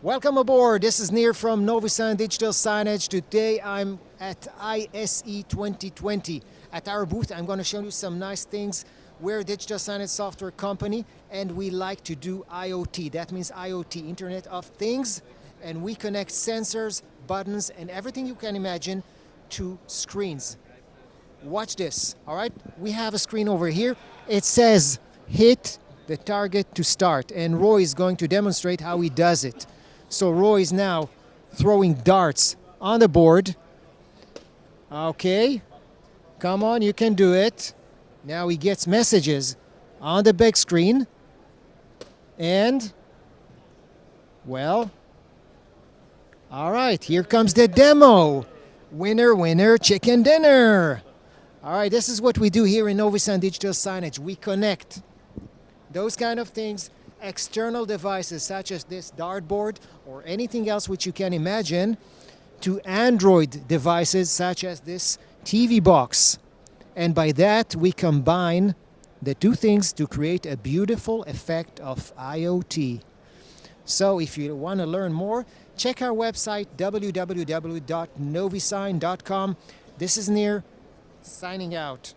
Welcome aboard. This is Nir from NoviSign Digital Signage. Today I'm at ISE 2020. At our booth, I'm going to show you some nice things. We're a digital signage software company and we like to do IoT. That means IoT, Internet of Things. And we connect sensors, buttons, and everything you can imagine to screens. Watch this, all right? We have a screen over here. It says hit the target to start. And Roy is going to demonstrate how he does it. So Roy is now throwing darts on the board. Okay, come on, you can do it. Now he gets messages on the big screen. And, well, all right, here comes the demo. Winner, winner, chicken dinner. All right, this is what we do here in NoviSign Digital Signage. We connect those kind of things, external devices such as this dartboard or anything else which you can imagine, to Android devices such as this TV box. And by that, we combine the two things to create a beautiful effect of IoT. So if you want to learn more, check our website, www.novisign.com. This is Nir, signing out.